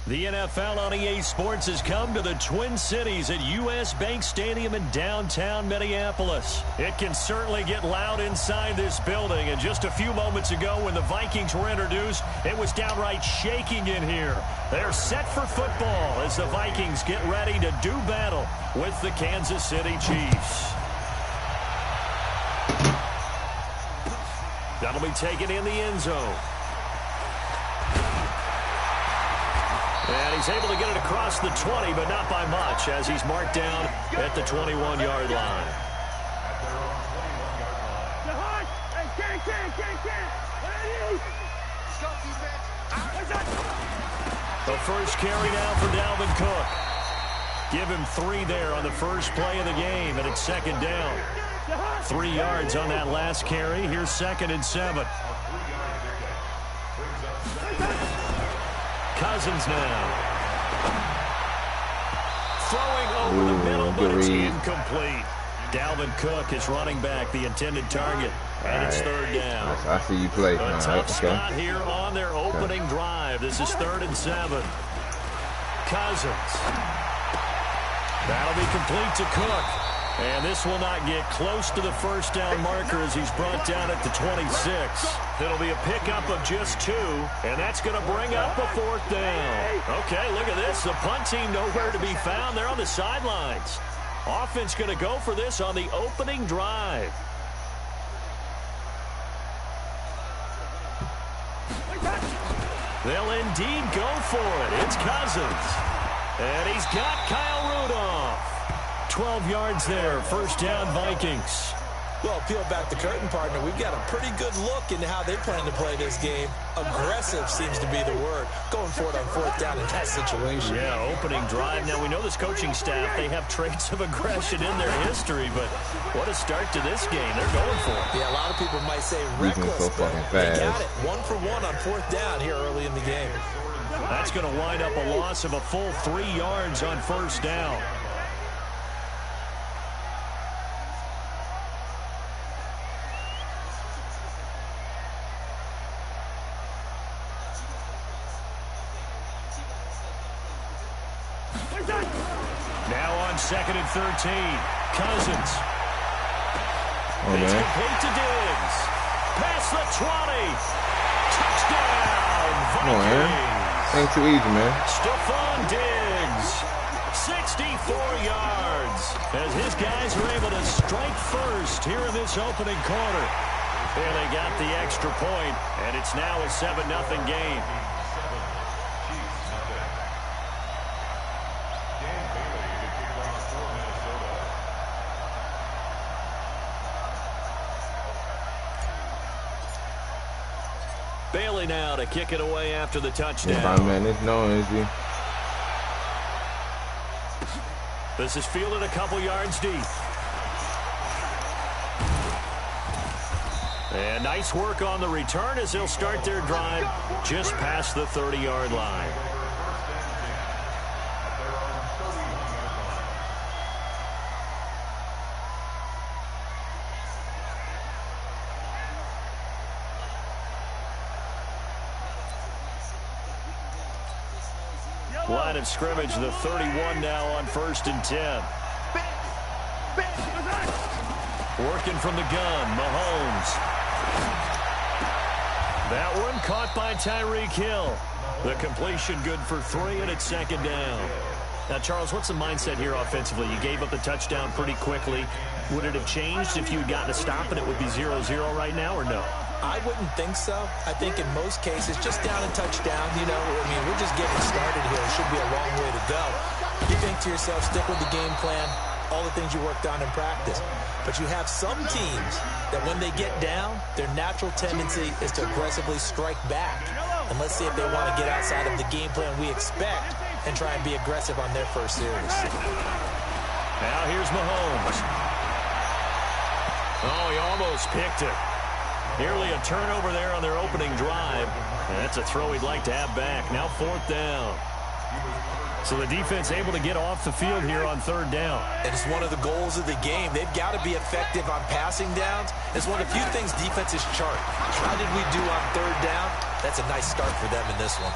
The NFL on EA Sports has come to the Twin Cities at U.S. Bank Stadium in downtown Minneapolis. It can certainly get loud inside this building, and just a few moments ago when the Vikings were introduced, it was downright shaking in here. They're set for football as the Vikings get ready to do battle with the Kansas City Chiefs. That'll be taken in the end zone. And he's able to get it across the 20, but not by much, as he's marked down at the 21-yard line. The first carry now for Dalvin Cook. Give him 3 there on the first play of the game, and it's second down. 3 yards on that last carry. Here's 2nd and 7. Cousins now. Throwing over the middle, but it's incomplete. Dalvin Cook is running back, the intended target, and it's 3rd down. I see you play. A tough spot here on their opening drive. This is 3rd and 7. Cousins. That'll be complete to Cook. And this will not get close to the first down marker as he's brought down at the 26. It'll be a pickup of just 2, and that's going to bring up a 4th down. Okay, look at this. The punt team nowhere to be found. They're on the sidelines. Offense going to go for this on the opening drive. They'll indeed go for it. It's Cousins. And he's got Kyle Rudolph. 12 yards there. First down, Vikings. Well, peel back the curtain, partner. We've got a pretty good look into how they plan to play this game. Aggressive seems to be the word. Going for it on 4th down in that situation. Yeah, opening drive. Now, we know this coaching staff, they have traits of aggression in their history, but what a start to this game. They're going for it. Yeah, a lot of people might say reckless, so but they got it. 1 for 1 on 4th down here early in the game. That's going to wind up a loss of a full 3 yards on first down. Now on 2nd and 13. Cousins. It's complete to Diggs. Past the 20. Touchdown, Vikings. Ain't too easy, man. Stephon Diggs. 64 yards. As his guys are able to strike first here in this opening quarter. And they got the extra point, and it's now a 7-0 game. Bailey now to kick it away after the touchdown. 5 minutes, no easy. This is fielded a couple yards deep. And nice work on the return as they'll start their drive just past the 30-yard line. Line of scrimmage, the 31 now on 1st and 10. Working from the gun, Mahomes. That one caught by Tyreek Hill. The completion good for 3, and it's 2nd down. Now, Charles, what's the mindset here offensively? You gave up the touchdown pretty quickly. Would it have changed if you had gotten a stop and it would be 0-0 right now, or no? I wouldn't think so. I think in most cases, just down and touchdown, you know, I mean, we're just getting started here. It should be a long way to go. You think to yourself, stick with the game plan, all the things you worked on in practice. But you have some teams that when they get down, their natural tendency is to aggressively strike back. And let's see if they want to get outside of the game plan we expect and try and be aggressive on their first series. Now here's Mahomes. Oh, he almost picked it. Nearly a turnover there on their opening drive. And that's a throw he'd like to have back. Now 4th down. So the defense able to get off the field here on 3rd down. And it's one of the goals of the game. They've got to be effective on passing downs. It's one of the few things defenses chart. How did we do on 3rd down? That's a nice start for them in this one.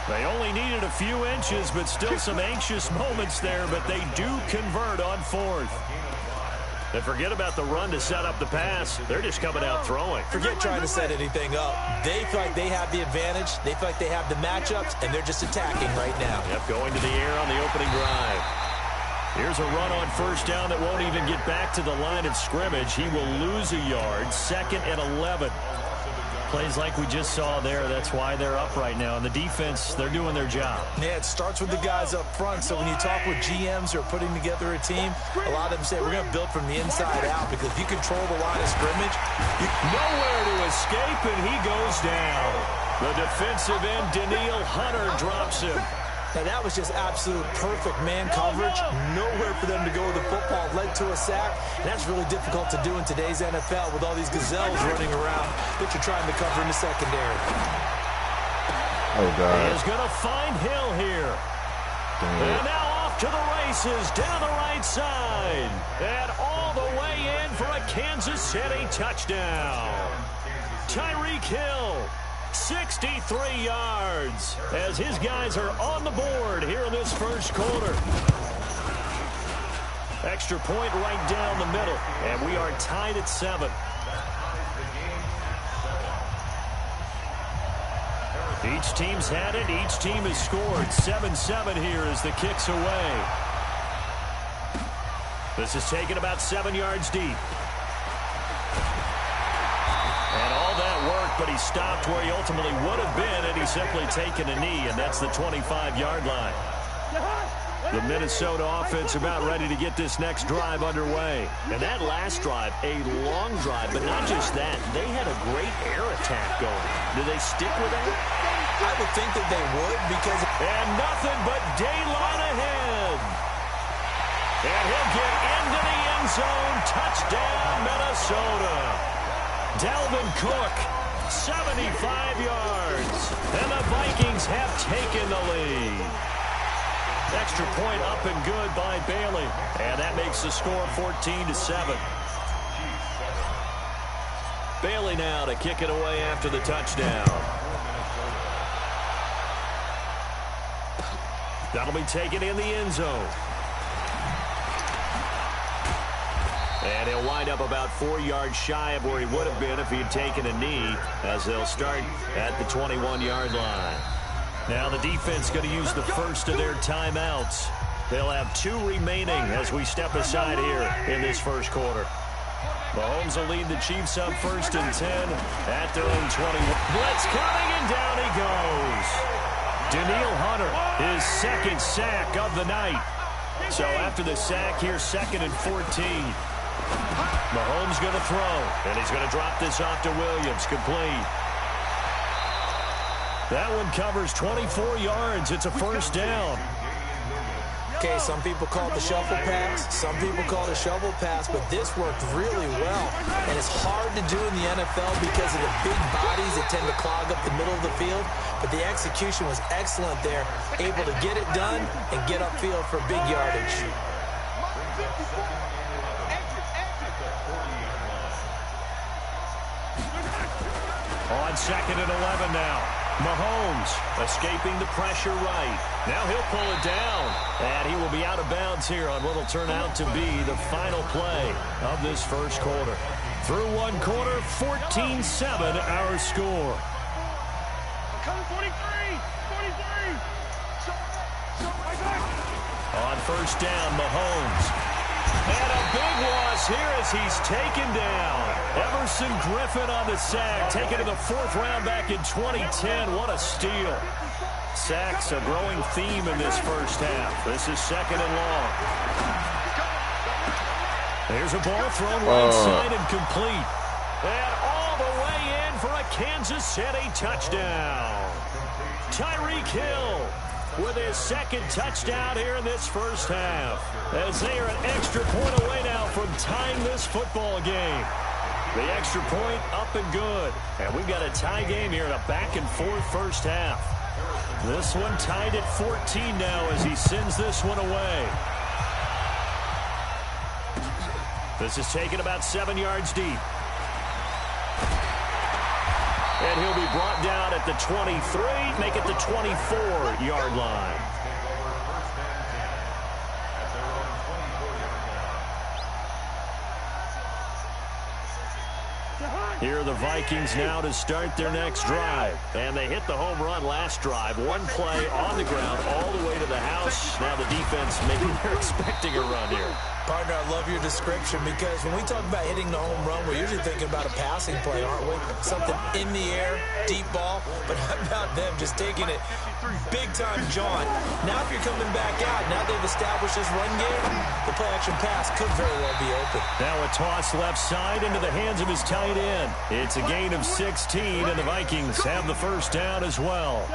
They only needed a few inches, but still some anxious moments there, but they do convert on fourth. And forget about the run to set up the pass. They're just coming out throwing. Forget trying to set anything up. They feel like they have the advantage. They feel like they have the matchups, and they're just attacking right now. Yep, going to the air on the opening drive. Here's a run on first down that won't even get back to the line of scrimmage. He will lose a yard, 2nd and 11. Plays like we just saw there. That's why they're up right now. And the defense, they're doing their job. Yeah, it starts with the guys up front. So when you talk with GMs who are putting together a team, a lot of them say we're going to build from the inside out, because if you control the line of scrimmage, nowhere to escape, and he goes down. The defensive end, Daniil Hunter, drops him. Now, that was just absolute perfect man coverage. Nowhere for them to go with the football. Led to a sack. And that's really difficult to do in today's NFL with all these gazelles running around that you're trying to cover in the secondary. Oh, God. He is going to find Hill here. And now off to the races down the right side. And all the way in for a Kansas City touchdown. Tyreek Hill. 63 yards as his guys are on the board here in this first quarter. Extra point right down the middle, and we are tied at 7. Each team's had it. Each team has scored. 7-7 here as the kick's away. This is taken about 7 yards deep. And all that work, but he stopped where he ultimately would have been, and he's simply taken a knee, and that's the 25-yard line. The Minnesota offense about ready to get this next drive underway. And that last drive, a long drive, but not just that. They had a great air attack going. Do they stick with that? I would think that they would, because... And nothing but daylight ahead. And he'll get into the end zone. Touchdown, Minnesota. Dalvin Cook, 75 yards. And the Vikings have taken the lead. Extra point up and good by Bailey. And that makes the score 14-7. Bailey now to kick it away after the touchdown. That'll be taken in the end zone. And he'll wind up about 4 yards shy of where he would have been if he had taken a knee, as they'll start at the 21-yard line. Now the defense going to use the first of their timeouts. They'll have 2 remaining as we step aside here in this first quarter. Mahomes will lead the Chiefs up 1st and 10 at their own 21. Blitz coming, and down he goes. Daniil Hunter, his 2nd sack of the night. So after the sack here, 2nd and 14. Mahomes going to throw, and he's going to drop this off to Williams, complete. That one covers 24 yards. It's a first down. Okay, some people call it the shuffle pass. Some people call it a shovel pass, but this worked really well. And it's hard to do in the NFL because of the big bodies that tend to clog up the middle of the field. But the execution was excellent there, able to get it done and get upfield for big yardage. On 2nd and 11 now. Mahomes escaping the pressure right. Now he'll pull it down. And he will be out of bounds here on what will turn out to be the final play of this first quarter. Through one quarter, 14-7 our score. On first down, Mahomes. And a big loss here as he's taken down. Emerson Griffin on the sack, taken to the 4th round back in 2010. What a steal. Sacks a growing theme in this first half. This is 2nd and long. There's a ball thrown right side and complete. And all the way in for a Kansas City touchdown. Tyreek Hill with his 2nd touchdown here in this first half, as they are an extra point away now from tying this football game. The extra point up and good. And we've got a tie game here in a back-and-forth first half. This one tied at 14 now as he sends this one away. This is taken about 7 yards deep. And he'll be brought down at the 23, make it the 24-yard line. Here are the Vikings now to start their next drive. And they hit the home run last drive. One play on the ground all the way to the house. Now the defense, maybe they're expecting a run here. Partner, I love your description because when we talk about hitting the home run, we're usually thinking about a passing play, aren't we? Something in the air, deep ball. But how about them just taking it big-time jaunt? Now if you're coming back out, now they've established this run game, the play-action pass could very well be open. Now a toss left side into the hands of his tight end. It's a gain of 16, and the Vikings have the first down as well.